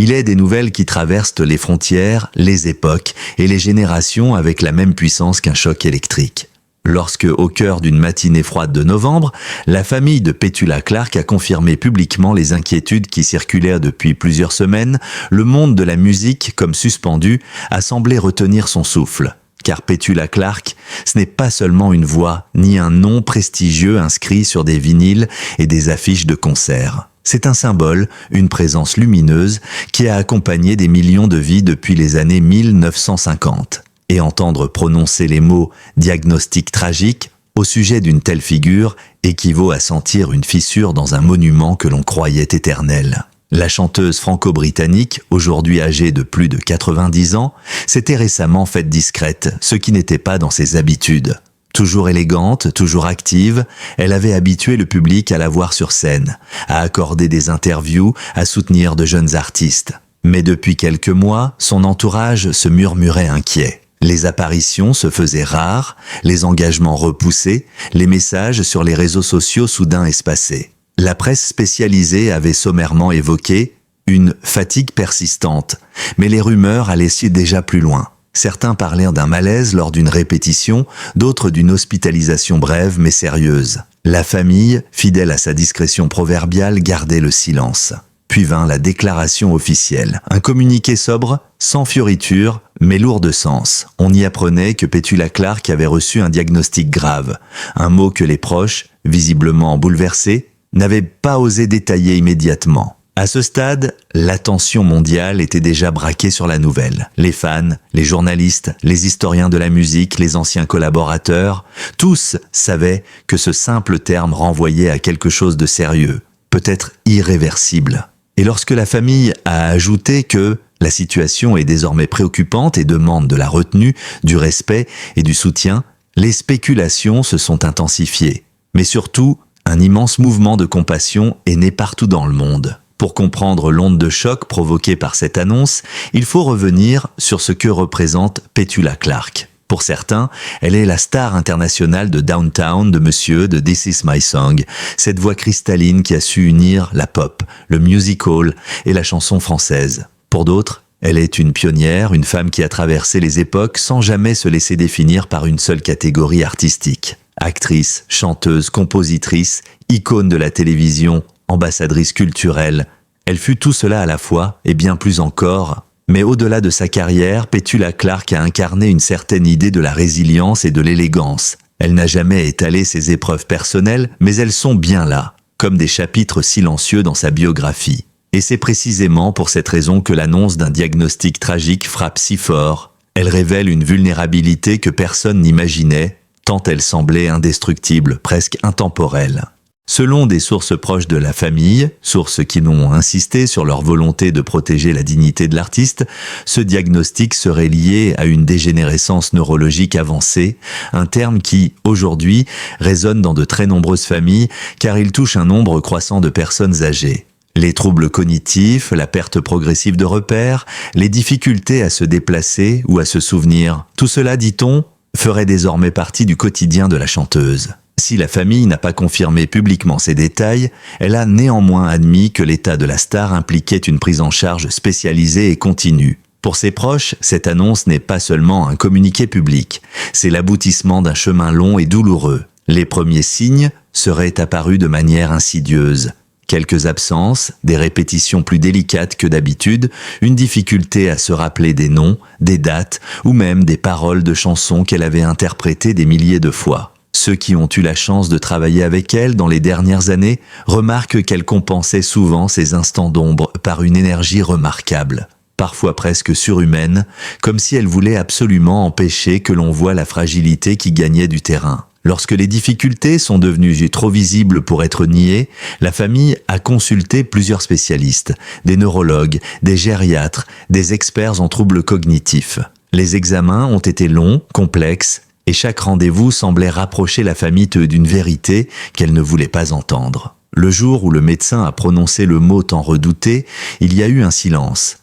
Il est des nouvelles qui traversent les frontières, les époques et les générations avec la même puissance qu'un choc électrique. Lorsque, au cœur d'une matinée froide de novembre, la famille de Petula Clark a confirmé publiquement les inquiétudes qui circulaient depuis plusieurs semaines, le monde de la musique, comme suspendu, a semblé retenir son souffle. Car Petula Clark, ce n'est pas seulement une voix, ni un nom prestigieux inscrit sur des vinyles et des affiches de concerts. C'est un symbole, une présence lumineuse qui a accompagné des millions de vies depuis les années 1950. Et entendre prononcer les mots « diagnostic tragique » au sujet d'une telle figure équivaut à sentir une fissure dans un monument que l'on croyait éternel. La chanteuse franco-britannique, aujourd'hui âgée de plus de 90 ans, s'était récemment faite discrète, ce qui n'était pas dans ses habitudes. Toujours élégante, toujours active, elle avait habitué le public à la voir sur scène, à accorder des interviews, à soutenir de jeunes artistes. Mais depuis quelques mois, son entourage se murmurait inquiet. Les apparitions se faisaient rares, les engagements repoussés, les messages sur les réseaux sociaux soudain espacés. La presse spécialisée avait sommairement évoqué une fatigue persistante, mais les rumeurs allaient déjà plus loin. Certains parlèrent d'un malaise lors d'une répétition, d'autres d'une hospitalisation brève mais sérieuse. La famille, fidèle à sa discrétion proverbiale, gardait le silence. Puis vint la déclaration officielle. Un communiqué sobre, sans fioriture, mais lourd de sens. On y apprenait que Petula Clark avait reçu un diagnostic grave, un mot que les proches, visiblement bouleversés, n'avaient pas osé détailler immédiatement. À ce stade, l'attention mondiale était déjà braquée sur la nouvelle. Les fans, les journalistes, les historiens de la musique, les anciens collaborateurs, tous savaient que ce simple terme renvoyait à quelque chose de sérieux, peut-être irréversible. Et lorsque la famille a ajouté que la situation est désormais préoccupante et demande de la retenue, du respect et du soutien, les spéculations se sont intensifiées. Mais surtout, un immense mouvement de compassion est né partout dans le monde. Pour comprendre l'onde de choc provoquée par cette annonce, il faut revenir sur ce que représente Petula Clark. Pour certains, elle est la star internationale de Downtown, de Monsieur, de This Is My Song, cette voix cristalline qui a su unir la pop, le musical et la chanson française. Pour d'autres, elle est une pionnière, une femme qui a traversé les époques sans jamais se laisser définir par une seule catégorie artistique. Actrice, chanteuse, compositrice, icône de la télévision, ambassadrice culturelle, elle fut tout cela à la fois et bien plus encore. Mais au-delà de sa carrière, Petula Clark a incarné une certaine idée de la résilience et de l'élégance. Elle n'a jamais étalé ses épreuves personnelles, mais elles sont bien là, comme des chapitres silencieux dans sa biographie. Et c'est précisément pour cette raison que l'annonce d'un diagnostic tragique frappe si fort. Elle révèle une vulnérabilité que personne n'imaginait, tant elle semblait indestructible, presque intemporelle. Selon des sources proches de la famille, sources qui n'ont insisté sur leur volonté de protéger la dignité de l'artiste, ce diagnostic serait lié à une dégénérescence neurologique avancée, un terme qui, aujourd'hui, résonne dans de très nombreuses familles car il touche un nombre croissant de personnes âgées. Les troubles cognitifs, la perte progressive de repères, les difficultés à se déplacer ou à se souvenir, tout cela, dit-on, ferait désormais partie du quotidien de la chanteuse. Si la famille n'a pas confirmé publiquement ces détails, elle a néanmoins admis que l'état de la star impliquait une prise en charge spécialisée et continue. Pour ses proches, cette annonce n'est pas seulement un communiqué public, c'est l'aboutissement d'un chemin long et douloureux. Les premiers signes seraient apparus de manière insidieuse. Quelques absences, des répétitions plus délicates que d'habitude, une difficulté à se rappeler des noms, des dates ou même des paroles de chansons qu'elle avait interprétées des milliers de fois. Ceux qui ont eu la chance de travailler avec elle dans les dernières années remarquent qu'elle compensait souvent ces instants d'ombre par une énergie remarquable, parfois presque surhumaine, comme si elle voulait absolument empêcher que l'on voie la fragilité qui gagnait du terrain. Lorsque les difficultés sont devenues trop visibles pour être niées, la famille a consulté plusieurs spécialistes, des neurologues, des gériatres, des experts en troubles cognitifs. Les examens ont été longs, complexes, et chaque rendez-vous semblait rapprocher la famille d'une vérité qu'elle ne voulait pas entendre. Le jour où le médecin a prononcé le mot tant redouté, il y a eu un silence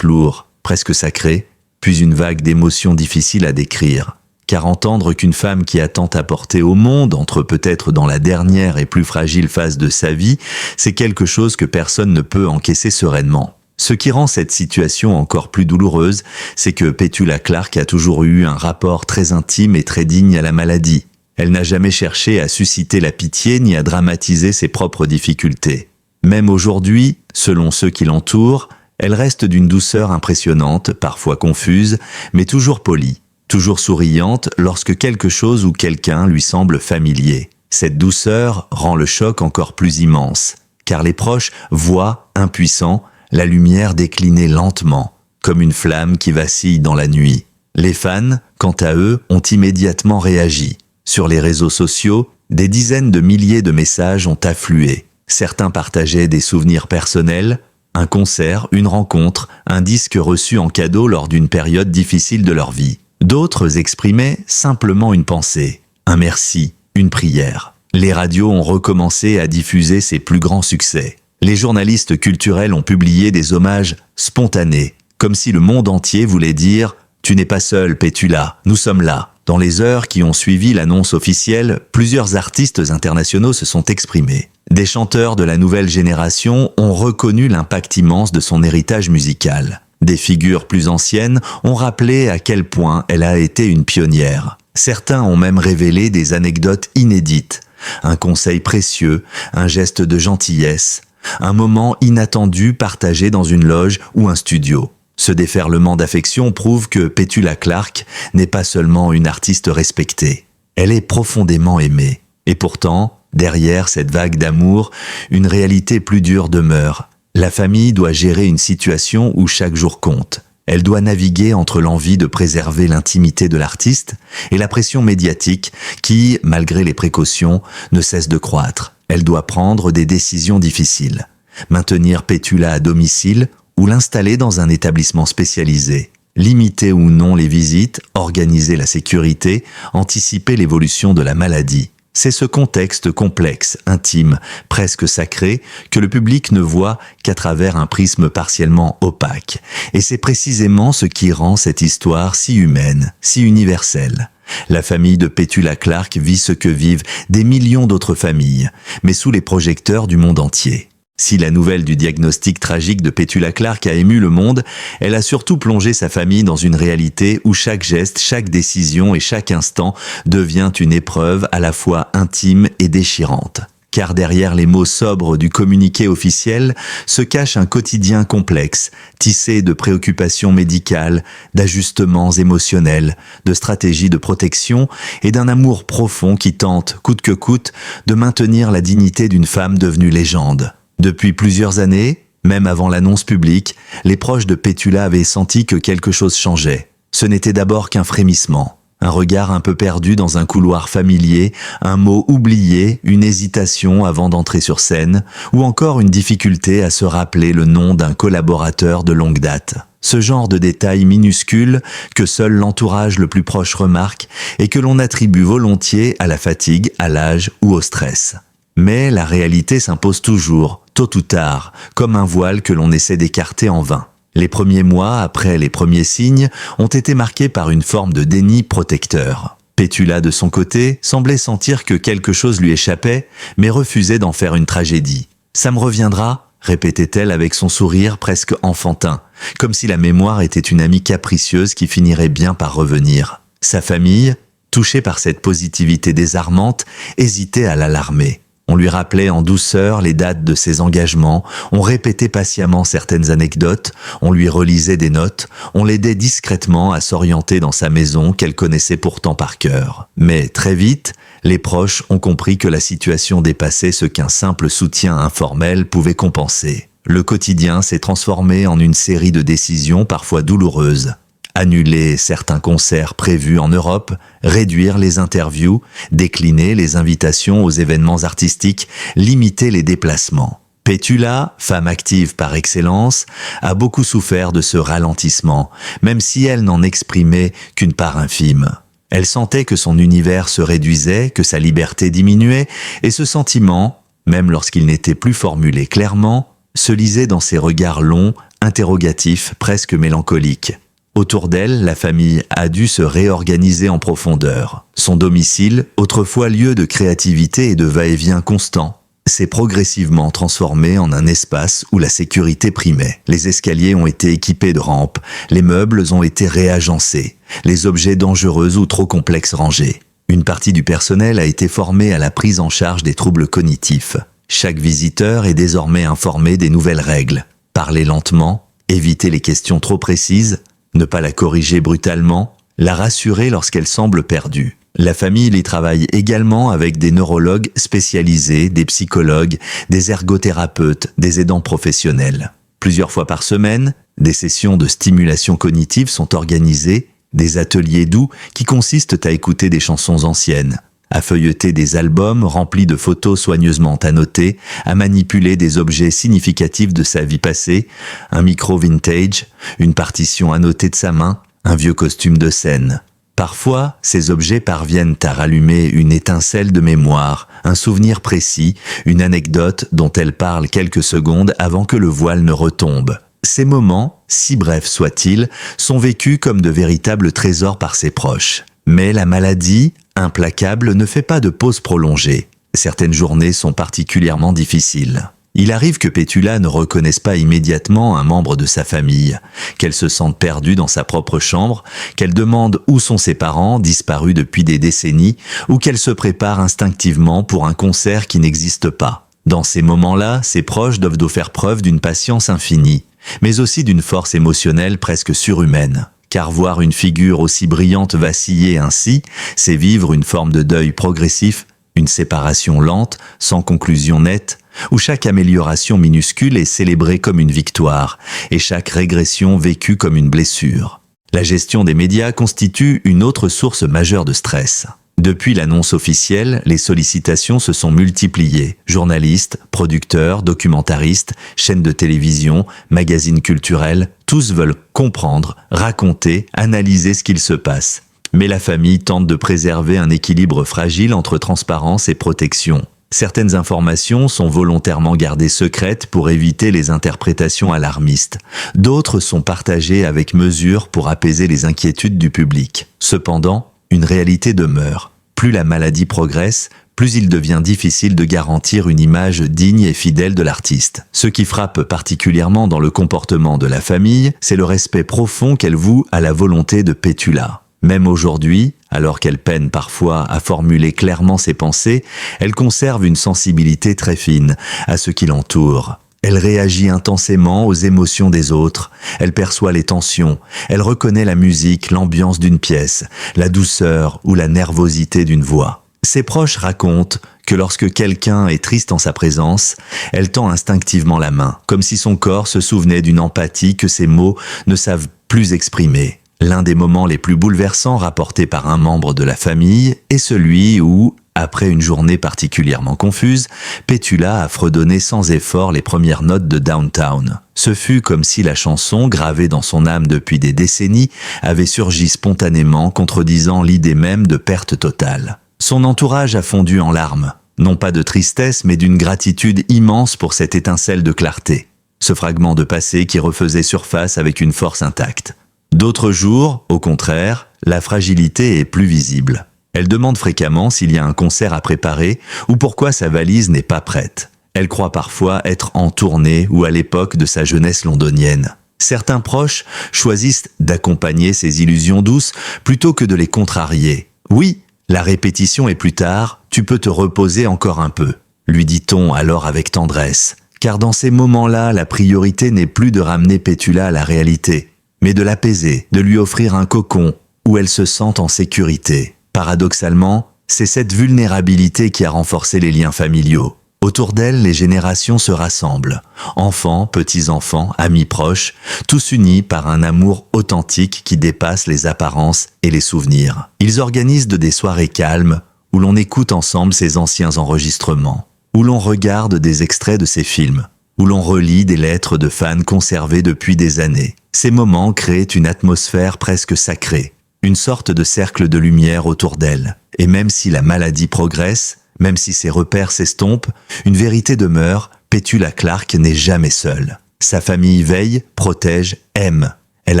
lourd, presque sacré, puis une vague d'émotions difficiles à décrire. Car entendre qu'une femme qui a tant apporté au monde entre peut-être dans la dernière et plus fragile phase de sa vie, c'est quelque chose que personne ne peut encaisser sereinement. Ce qui rend cette situation encore plus douloureuse, c'est que Petula Clark a toujours eu un rapport très intime et très digne à la maladie. Elle n'a jamais cherché à susciter la pitié ni à dramatiser ses propres difficultés. Même aujourd'hui, selon ceux qui l'entourent, elle reste d'une douceur impressionnante, parfois confuse, mais toujours polie, toujours souriante lorsque quelque chose ou quelqu'un lui semble familier. Cette douceur rend le choc encore plus immense, car les proches voient, impuissants, la lumière décliner lentement, comme une flamme qui vacille dans la nuit. Les fans, quant à eux, ont immédiatement réagi. Sur les réseaux sociaux, des dizaines de milliers de messages ont afflué. Certains partageaient des souvenirs personnels, un concert, une rencontre, un disque reçu en cadeau lors d'une période difficile de leur vie. D'autres exprimaient simplement une pensée, un merci, une prière. Les radios ont recommencé à diffuser ses plus grands succès. Les journalistes culturels ont publié des hommages spontanés, comme si le monde entier voulait dire « Tu n'es pas seul, Petula, nous sommes là ». Dans les heures qui ont suivi l'annonce officielle, plusieurs artistes internationaux se sont exprimés. Des chanteurs de la nouvelle génération ont reconnu l'impact immense de son héritage musical. Des figures plus anciennes ont rappelé à quel point elle a été une pionnière. Certains ont même révélé des anecdotes inédites, un conseil précieux, un geste de gentillesse, un moment inattendu partagé dans une loge ou un studio. Ce déferlement d'affection prouve que Petula Clark n'est pas seulement une artiste respectée. Elle est profondément aimée. Et pourtant, derrière cette vague d'amour, une réalité plus dure demeure. La famille doit gérer une situation où chaque jour compte. Elle doit naviguer entre l'envie de préserver l'intimité de l'artiste et la pression médiatique qui, malgré les précautions, ne cesse de croître. Elle doit prendre des décisions difficiles. Maintenir Petula à domicile ou l'installer dans un établissement spécialisé. Limiter ou non les visites, organiser la sécurité, anticiper l'évolution de la maladie. C'est ce contexte complexe, intime, presque sacré, que le public ne voit qu'à travers un prisme partiellement opaque. Et c'est précisément ce qui rend cette histoire si humaine, si universelle. La famille de Petula Clark vit ce que vivent des millions d'autres familles, mais sous les projecteurs du monde entier. Si la nouvelle du diagnostic tragique de Petula Clark a ému le monde, elle a surtout plongé sa famille dans une réalité où chaque geste, chaque décision et chaque instant devient une épreuve à la fois intime et déchirante. Car derrière les mots sobres du communiqué officiel se cache un quotidien complexe, tissé de préoccupations médicales, d'ajustements émotionnels, de stratégies de protection et d'un amour profond qui tente, coûte que coûte, de maintenir la dignité d'une femme devenue légende. Depuis plusieurs années, même avant l'annonce publique, les proches de Petula avaient senti que quelque chose changeait. Ce n'était d'abord qu'un frémissement, un regard un peu perdu dans un couloir familier, un mot oublié, une hésitation avant d'entrer sur scène, ou encore une difficulté à se rappeler le nom d'un collaborateur de longue date. Ce genre de détails minuscules que seul l'entourage le plus proche remarque et que l'on attribue volontiers à la fatigue, à l'âge ou au stress. Mais la réalité s'impose toujours, tôt ou tard, comme un voile que l'on essaie d'écarter en vain. Les premiers mois, après les premiers signes, ont été marqués par une forme de déni protecteur. Petula, de son côté, semblait sentir que quelque chose lui échappait, mais refusait d'en faire une tragédie. « Ça me reviendra », répétait-elle avec son sourire presque enfantin, comme si la mémoire était une amie capricieuse qui finirait bien par revenir. Sa famille, touchée par cette positivité désarmante, hésitait à l'alarmer. On lui rappelait en douceur les dates de ses engagements, on répétait patiemment certaines anecdotes, on lui relisait des notes, on l'aidait discrètement à s'orienter dans sa maison qu'elle connaissait pourtant par cœur. Mais très vite, les proches ont compris que la situation dépassait ce qu'un simple soutien informel pouvait compenser. Le quotidien s'est transformé en une série de décisions parfois douloureuses. Annuler certains concerts prévus en Europe, réduire les interviews, décliner les invitations aux événements artistiques, limiter les déplacements. Petula, femme active par excellence, a beaucoup souffert de ce ralentissement, même si elle n'en exprimait qu'une part infime. Elle sentait que son univers se réduisait, que sa liberté diminuait, et ce sentiment, même lorsqu'il n'était plus formulé clairement, se lisait dans ses regards longs, interrogatifs, presque mélancoliques. Autour d'elle, la famille a dû se réorganiser en profondeur. Son domicile, autrefois lieu de créativité et de va-et-vient constant, s'est progressivement transformé en un espace où la sécurité primait. Les escaliers ont été équipés de rampes, les meubles ont été réagencés, les objets dangereux ou trop complexes rangés. Une partie du personnel a été formée à la prise en charge des troubles cognitifs. Chaque visiteur est désormais informé des nouvelles règles. Parler lentement, éviter les questions trop précises, ne pas la corriger brutalement, la rassurer lorsqu'elle semble perdue. La famille y travaille également avec des neurologues spécialisés, des psychologues, des ergothérapeutes, des aidants professionnels. Plusieurs fois par semaine, des sessions de stimulation cognitive sont organisées, des ateliers doux qui consistent à écouter des chansons anciennes, à feuilleter des albums remplis de photos soigneusement annotées, à manipuler des objets significatifs de sa vie passée, un micro vintage, une partition annotée de sa main, un vieux costume de scène. Parfois, ces objets parviennent à rallumer une étincelle de mémoire, un souvenir précis, une anecdote dont elle parle quelques secondes avant que le voile ne retombe. Ces moments, si brefs soient-ils, sont vécus comme de véritables trésors par ses proches. Mais la maladie, implacable, ne fait pas de pause prolongée. Certaines journées sont particulièrement difficiles. Il arrive que Pétula ne reconnaisse pas immédiatement un membre de sa famille, qu'elle se sente perdue dans sa propre chambre, qu'elle demande où sont ses parents, disparus depuis des décennies, ou qu'elle se prépare instinctivement pour un concert qui n'existe pas. Dans ces moments-là, ses proches doivent faire preuve d'une patience infinie, mais aussi d'une force émotionnelle presque surhumaine. Car voir une figure aussi brillante vaciller ainsi, c'est vivre une forme de deuil progressif, une séparation lente, sans conclusion nette, où chaque amélioration minuscule est célébrée comme une victoire, et chaque régression vécue comme une blessure. La gestion des médias constitue une autre source majeure de stress. Depuis l'annonce officielle, les sollicitations se sont multipliées. Journalistes, producteurs, documentaristes, chaînes de télévision, magazines culturels, tous veulent comprendre, raconter, analyser ce qu'il se passe. Mais la famille tente de préserver un équilibre fragile entre transparence et protection. Certaines informations sont volontairement gardées secrètes pour éviter les interprétations alarmistes. D'autres sont partagées avec mesure pour apaiser les inquiétudes du public. Cependant, une réalité demeure. Plus la maladie progresse, plus il devient difficile de garantir une image digne et fidèle de l'artiste. Ce qui frappe particulièrement dans le comportement de la famille, c'est le respect profond qu'elle voue à la volonté de Pétula. Même aujourd'hui, alors qu'elle peine parfois à formuler clairement ses pensées, elle conserve une sensibilité très fine à ce qui l'entoure. Elle réagit intensément aux émotions des autres, elle perçoit les tensions, elle reconnaît la musique, l'ambiance d'une pièce, la douceur ou la nervosité d'une voix. Ses proches racontent que lorsque quelqu'un est triste en sa présence, elle tend instinctivement la main, comme si son corps se souvenait d'une empathie que ses mots ne savent plus exprimer. L'un des moments les plus bouleversants rapportés par un membre de la famille est celui où, après une journée particulièrement confuse, Pétula a fredonné sans effort les premières notes de Downtown. Ce fut comme si la chanson, gravée dans son âme depuis des décennies, avait surgi spontanément, contredisant l'idée même de perte totale. Son entourage a fondu en larmes, non pas de tristesse, mais d'une gratitude immense pour cette étincelle de clarté. Ce fragment de passé qui refaisait surface avec une force intacte. D'autres jours, au contraire, la fragilité est plus visible. Elle demande fréquemment s'il y a un concert à préparer ou pourquoi sa valise n'est pas prête. Elle croit parfois être en tournée ou à l'époque de sa jeunesse londonienne. Certains proches choisissent d'accompagner ces illusions douces plutôt que de les contrarier. Oui, la répétition est plus tard, tu peux te reposer encore un peu, lui dit-on alors avec tendresse. Car dans ces moments-là, la priorité n'est plus de ramener Pétula à la réalité, mais de l'apaiser, de lui offrir un cocon où elle se sente en sécurité. Paradoxalement, c'est cette vulnérabilité qui a renforcé les liens familiaux. Autour d'elle, les générations se rassemblent. Enfants, petits-enfants, amis proches, tous unis par un amour authentique qui dépasse les apparences et les souvenirs. Ils organisent des soirées calmes où l'on écoute ensemble ses anciens enregistrements, où l'on regarde des extraits de ses films, où l'on relit des lettres de fans conservées depuis des années. Ces moments créent une atmosphère presque sacrée, une sorte de cercle de lumière autour d'elle. Et même si la maladie progresse, même si ses repères s'estompent, une vérité demeure, Pétula Clark n'est jamais seule. Sa famille veille, protège, aime. Elle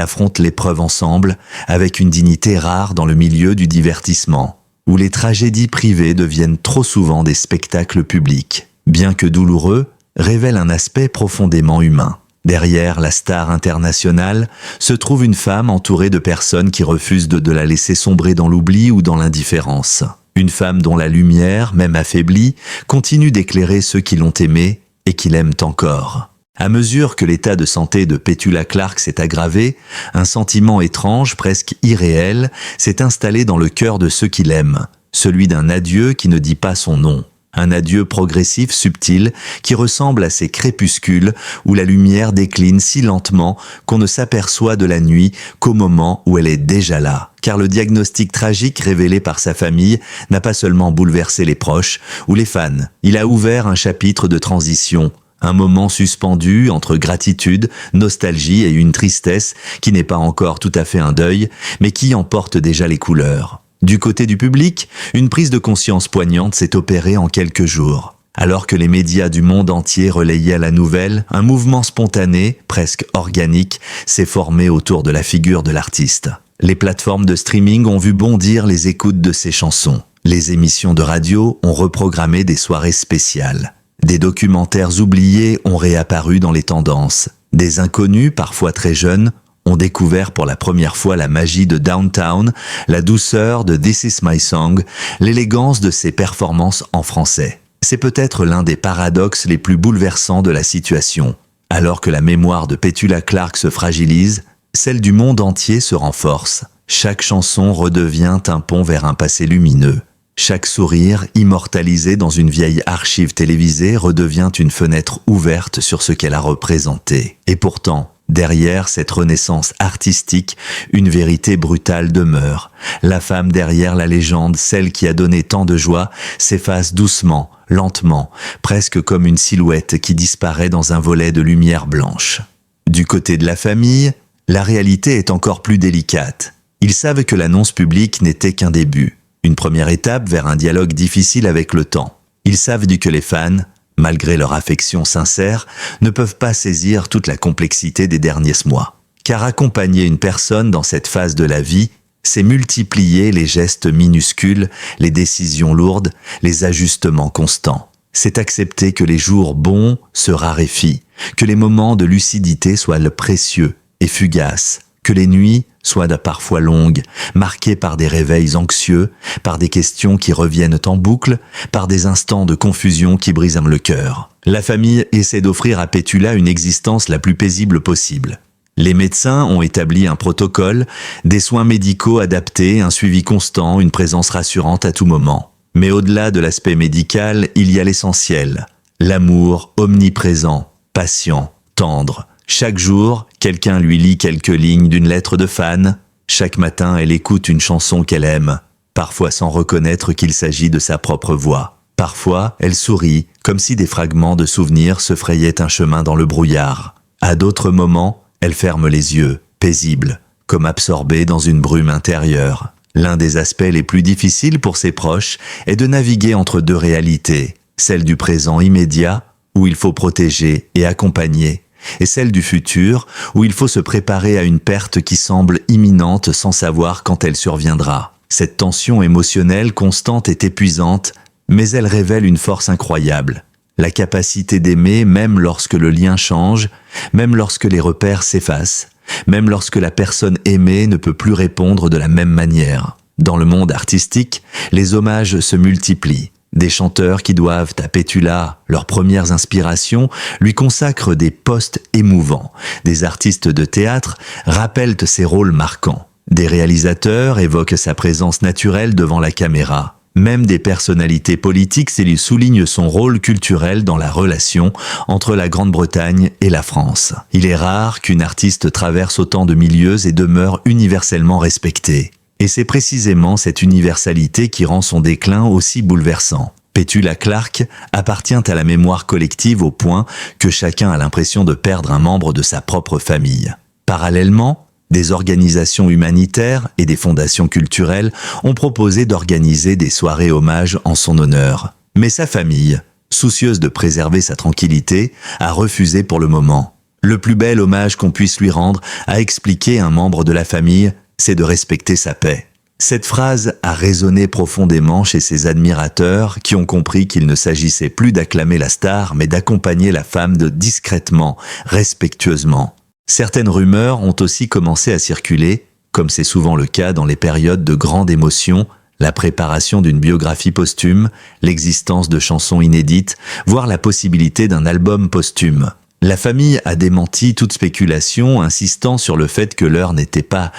affronte l'épreuve ensemble, avec une dignité rare dans le milieu du divertissement, où les tragédies privées deviennent trop souvent des spectacles publics. bien que douloureux, révèle un aspect profondément humain. Derrière la star internationale se trouve une femme entourée de personnes qui refusent de la laisser sombrer dans l'oubli ou dans l'indifférence. Une femme dont la lumière, même affaiblie, continue d'éclairer ceux qui l'ont aimée et qui l'aiment encore. À mesure que l'état de santé de Petula Clark s'est aggravé, un sentiment étrange, presque irréel, s'est installé dans le cœur de ceux qui l'aiment, celui d'un adieu qui ne dit pas son nom. Un adieu progressif, subtil, qui ressemble à ces crépuscules où la lumière décline si lentement qu'on ne s'aperçoit de la nuit qu'au moment où elle est déjà là. Car le diagnostic tragique révélé par sa famille n'a pas seulement bouleversé les proches ou les fans, il a ouvert un chapitre de transition, un moment suspendu entre gratitude, nostalgie et une tristesse qui n'est pas encore tout à fait un deuil, mais qui en porte déjà les couleurs. Du côté du public, une prise de conscience poignante s'est opérée en quelques jours. Alors que les médias du monde entier relayaient la nouvelle, un mouvement spontané, presque organique, s'est formé autour de la figure de l'artiste. Les plateformes de streaming ont vu bondir les écoutes de ses chansons. Les émissions de radio ont reprogrammé des soirées spéciales. Des documentaires oubliés ont réapparu dans les tendances. Des inconnus, parfois très jeunes, ont découvert pour la première fois la magie de Downtown, la douceur de This Is My Song, l'élégance de ses performances en français. C'est peut-être l'un des paradoxes les plus bouleversants de la situation. Alors que la mémoire de Petula Clark se fragilise, celle du monde entier se renforce. Chaque chanson redevient un pont vers un passé lumineux. Chaque sourire, immortalisé dans une vieille archive télévisée, redevient une fenêtre ouverte sur ce qu'elle a représenté. Et pourtant, derrière cette renaissance artistique, une vérité brutale demeure. La femme derrière la légende, celle qui a donné tant de joie, s'efface doucement, lentement, presque comme une silhouette qui disparaît dans un volet de lumière blanche. Du côté de la famille, la réalité est encore plus délicate. Ils savent que l'annonce publique n'était qu'un début, une première étape vers un dialogue difficile avec le temps. Ils savent que les fans, malgré leur affection sincère, ne peuvent pas saisir toute la complexité des derniers mois. Car accompagner une personne dans cette phase de la vie, c'est multiplier les gestes minuscules, les décisions lourdes, les ajustements constants. C'est accepter que les jours bons se raréfient, que les moments de lucidité soient précieux et fugaces, que les nuits soient parfois longues, marquées par des réveils anxieux, par des questions qui reviennent en boucle, par des instants de confusion qui brisent le cœur. La famille essaie d'offrir à Petula une existence la plus paisible possible. Les médecins ont établi un protocole, des soins médicaux adaptés, un suivi constant, une présence rassurante à tout moment. Mais au-delà de l'aspect médical, il y a l'essentiel. L'amour omniprésent, patient, tendre. Chaque jour, quelqu'un lui lit quelques lignes d'une lettre de fan. Chaque matin, elle écoute une chanson qu'elle aime, parfois sans reconnaître qu'il s'agit de sa propre voix. Parfois, elle sourit, comme si des fragments de souvenirs se frayaient un chemin dans le brouillard. À d'autres moments, elle ferme les yeux, paisible, comme absorbée dans une brume intérieure. L'un des aspects les plus difficiles pour ses proches est de naviguer entre deux réalités, celle du présent immédiat, où il faut protéger et accompagner, et celle du futur, où il faut se préparer à une perte qui semble imminente sans savoir quand elle surviendra. Cette tension émotionnelle constante est épuisante, mais elle révèle une force incroyable. La capacité d'aimer même lorsque le lien change, même lorsque les repères s'effacent, même lorsque la personne aimée ne peut plus répondre de la même manière. Dans le monde artistique, les hommages se multiplient. Des chanteurs qui doivent à Petula leurs premières inspirations lui consacrent des postes émouvants. Des artistes de théâtre rappellent ses rôles marquants. Des réalisateurs évoquent sa présence naturelle devant la caméra. Même des personnalités politiques soulignent son rôle culturel dans la relation entre la Grande-Bretagne et la France. Il est rare qu'une artiste traverse autant de milieux et demeure universellement respectée. Et c'est précisément cette universalité qui rend son déclin aussi bouleversant. Petula Clark appartient à la mémoire collective au point que chacun a l'impression de perdre un membre de sa propre famille. Parallèlement, des organisations humanitaires et des fondations culturelles ont proposé d'organiser des soirées hommages en son honneur. Mais sa famille, soucieuse de préserver sa tranquillité, a refusé pour le moment. Le plus bel hommage qu'on puisse lui rendre, a expliqué un membre de la famille, c'est de respecter sa paix. Cette phrase a résonné profondément chez ses admirateurs qui ont compris qu'il ne s'agissait plus d'acclamer la star, mais d'accompagner la femme discrètement, respectueusement. Certaines rumeurs ont aussi commencé à circuler, comme c'est souvent le cas dans les périodes de grande émotion, la préparation d'une biographie posthume, l'existence de chansons inédites, voire la possibilité d'un album posthume. La famille a démenti toute spéculation, insistant sur le fait que l'heure n'était pas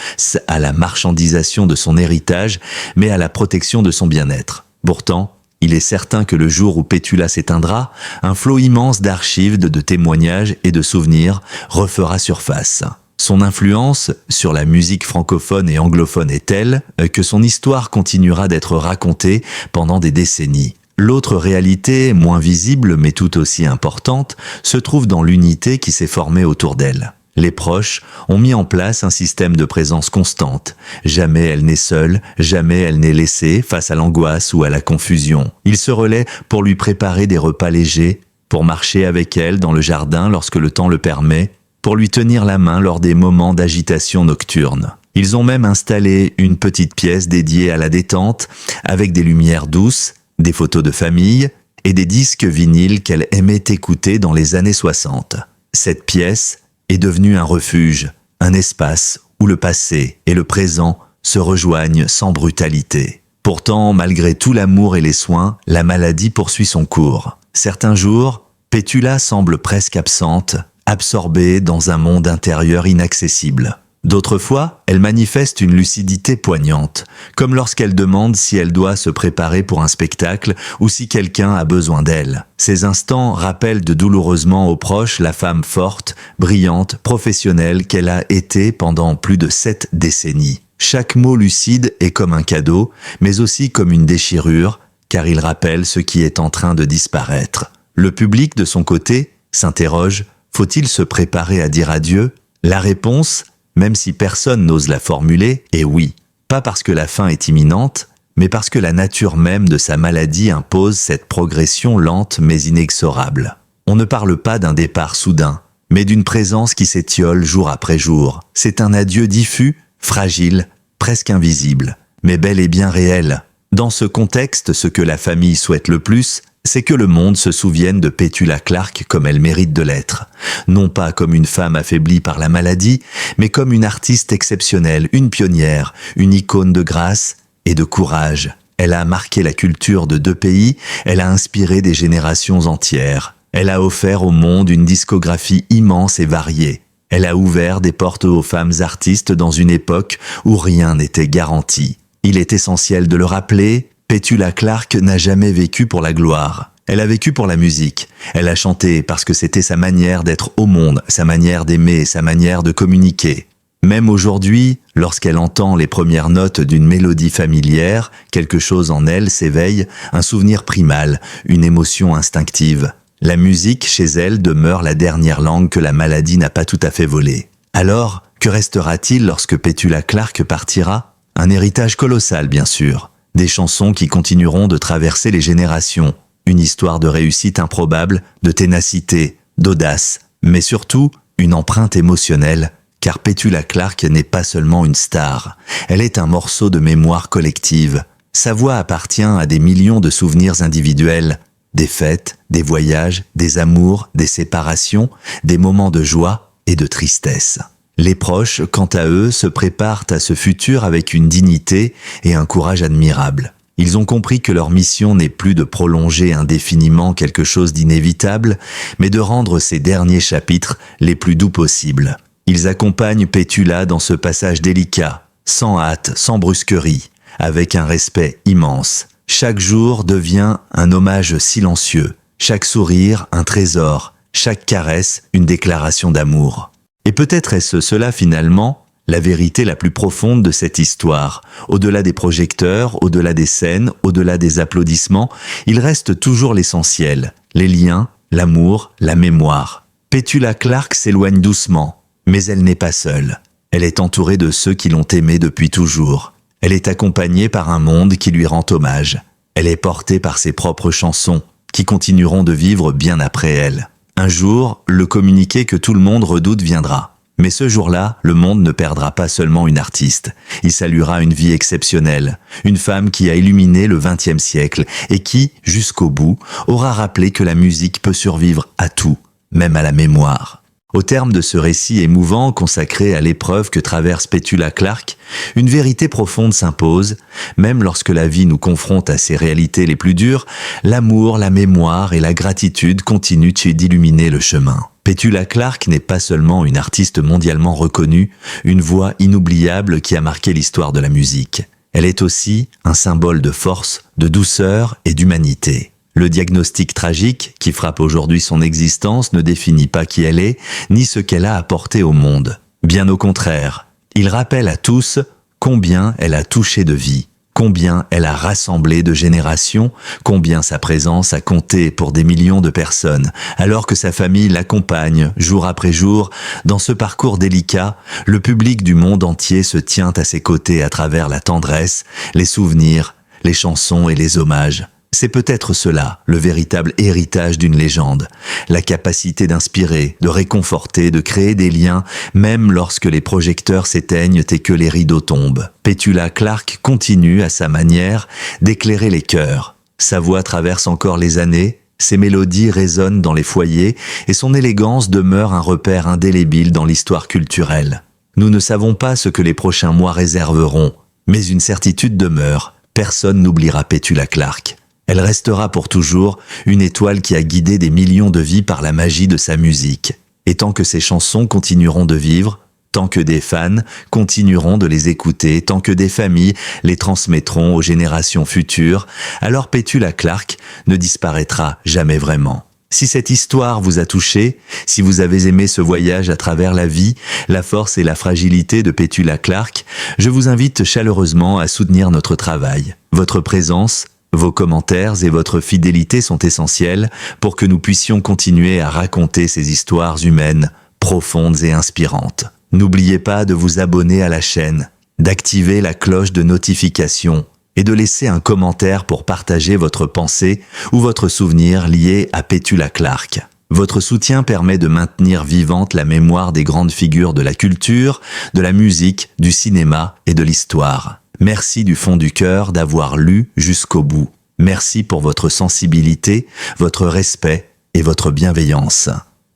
à la marchandisation de son héritage, mais à la protection de son bien-être. Pourtant, il est certain que le jour où Pétula s'éteindra, un flot immense d'archives, de témoignages et de souvenirs refera surface. Son influence sur la musique francophone et anglophone est telle que son histoire continuera d'être racontée pendant des décennies. L'autre réalité, moins visible mais tout aussi importante, se trouve dans l'unité qui s'est formée autour d'elle. Les proches ont mis en place un système de présence constante. Jamais elle n'est seule, jamais elle n'est laissée face à l'angoisse ou à la confusion. Ils se relaient pour lui préparer des repas légers, pour marcher avec elle dans le jardin lorsque le temps le permet, pour lui tenir la main lors des moments d'agitation nocturne. Ils ont même installé une petite pièce dédiée à la détente, avec des lumières douces, des photos de famille et des disques vinyles qu'elle aimait écouter dans les années 60. Cette pièce est devenue un refuge, un espace où le passé et le présent se rejoignent sans brutalité. Pourtant, malgré tout l'amour et les soins, la maladie poursuit son cours. Certains jours, Pétula semble presque absente, absorbée dans un monde intérieur inaccessible. D'autres fois, elle manifeste une lucidité poignante, comme lorsqu'elle demande si elle doit se préparer pour un spectacle ou si quelqu'un a besoin d'elle. Ces instants rappellent douloureusement aux proches la femme forte, brillante, professionnelle qu'elle a été pendant plus de 7 décennies. Chaque mot lucide est comme un cadeau, mais aussi comme une déchirure, car il rappelle ce qui est en train de disparaître. Le public, de son côté, s'interroge, faut-il se préparer à dire adieu ? La réponse, même si personne n'ose la formuler, est oui. Pas parce que la fin est imminente, mais parce que la nature même de sa maladie impose cette progression lente mais inexorable. On ne parle pas d'un départ soudain, mais d'une présence qui s'étiole jour après jour. C'est un adieu diffus, fragile, presque invisible, mais bel et bien réel. Dans ce contexte, ce que la famille souhaite le plus, c'est que le monde se souvienne de Pétula Clark comme elle mérite de l'être. Non pas comme une femme affaiblie par la maladie, mais comme une artiste exceptionnelle, une pionnière, une icône de grâce et de courage. Elle a marqué la culture de 2 pays, elle a inspiré des générations entières. Elle a offert au monde une discographie immense et variée. Elle a ouvert des portes aux femmes artistes dans une époque où rien n'était garanti. Il est essentiel de le rappeler, Pétula Clark n'a jamais vécu pour la gloire. Elle a vécu pour la musique. Elle a chanté parce que c'était sa manière d'être au monde, sa manière d'aimer, sa manière de communiquer. Même aujourd'hui, lorsqu'elle entend les premières notes d'une mélodie familière, quelque chose en elle s'éveille, un souvenir primal, une émotion instinctive. La musique, chez elle, demeure la dernière langue que la maladie n'a pas tout à fait volée. Alors, que restera-t-il lorsque Pétula Clark partira ? Un héritage colossal, bien sûr. Des chansons qui continueront de traverser les générations. Une histoire de réussite improbable, de ténacité, d'audace, mais surtout une empreinte émotionnelle, car Pétula Clark n'est pas seulement une star. Elle est un morceau de mémoire collective. Sa voix appartient à des millions de souvenirs individuels, des fêtes, des voyages, des amours, des séparations, des moments de joie et de tristesse. Les proches, quant à eux, se préparent à ce futur avec une dignité et un courage admirables. Ils ont compris que leur mission n'est plus de prolonger indéfiniment quelque chose d'inévitable, mais de rendre ces derniers chapitres les plus doux possibles. Ils accompagnent Pétula dans ce passage délicat, sans hâte, sans brusquerie, avec un respect immense. Chaque jour devient un hommage silencieux, chaque sourire un trésor, chaque caresse une déclaration d'amour. Et peut-être est-ce cela finalement, la vérité la plus profonde de cette histoire. Au-delà des projecteurs, au-delà des scènes, au-delà des applaudissements, il reste toujours l'essentiel, les liens, l'amour, la mémoire. Pétula Clark s'éloigne doucement, mais elle n'est pas seule. Elle est entourée de ceux qui l'ont aimée depuis toujours. Elle est accompagnée par un monde qui lui rend hommage. Elle est portée par ses propres chansons, qui continueront de vivre bien après elle. Un jour, le communiqué que tout le monde redoute viendra. Mais ce jour-là, le monde ne perdra pas seulement une artiste. Il saluera une vie exceptionnelle, une femme qui a illuminé le XXe siècle et qui, jusqu'au bout, aura rappelé que la musique peut survivre à tout, même à la mémoire. Au terme de ce récit émouvant consacré à l'épreuve que traverse Petula Clark, une vérité profonde s'impose. Même lorsque la vie nous confronte à ses réalités les plus dures, l'amour, la mémoire et la gratitude continuent d'illuminer le chemin. Petula Clark n'est pas seulement une artiste mondialement reconnue, une voix inoubliable qui a marqué l'histoire de la musique. Elle est aussi un symbole de force, de douceur et d'humanité. Le diagnostic tragique qui frappe aujourd'hui son existence ne définit pas qui elle est, ni ce qu'elle a apporté au monde. Bien au contraire, il rappelle à tous combien elle a touché de vies, combien elle a rassemblé de générations, combien sa présence a compté pour des millions de personnes, alors que sa famille l'accompagne jour après jour. Dans ce parcours délicat, le public du monde entier se tient à ses côtés à travers la tendresse, les souvenirs, les chansons et les hommages. C'est peut-être cela, le véritable héritage d'une légende. La capacité d'inspirer, de réconforter, de créer des liens, même lorsque les projecteurs s'éteignent et que les rideaux tombent. Petula Clark continue, à sa manière, d'éclairer les cœurs. Sa voix traverse encore les années, ses mélodies résonnent dans les foyers et son élégance demeure un repère indélébile dans l'histoire culturelle. Nous ne savons pas ce que les prochains mois réserveront, mais une certitude demeure, personne n'oubliera Petula Clark. Elle restera pour toujours une étoile qui a guidé des millions de vies par la magie de sa musique. Et tant que ses chansons continueront de vivre, tant que des fans continueront de les écouter, tant que des familles les transmettront aux générations futures, alors Petula Clark ne disparaîtra jamais vraiment. Si cette histoire vous a touché, si vous avez aimé ce voyage à travers la vie, la force et la fragilité de Petula Clark, je vous invite chaleureusement à soutenir notre travail. Votre présence, vos commentaires et votre fidélité sont essentiels pour que nous puissions continuer à raconter ces histoires humaines, profondes et inspirantes. N'oubliez pas de vous abonner à la chaîne, d'activer la cloche de notification et de laisser un commentaire pour partager votre pensée ou votre souvenir lié à Petula Clark. Votre soutien permet de maintenir vivante la mémoire des grandes figures de la culture, de la musique, du cinéma et de l'histoire. Merci du fond du cœur d'avoir lu jusqu'au bout. Merci pour votre sensibilité, votre respect et votre bienveillance.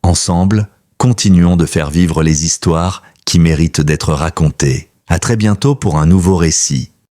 Ensemble, continuons de faire vivre les histoires qui méritent d'être racontées. À très bientôt pour un nouveau récit.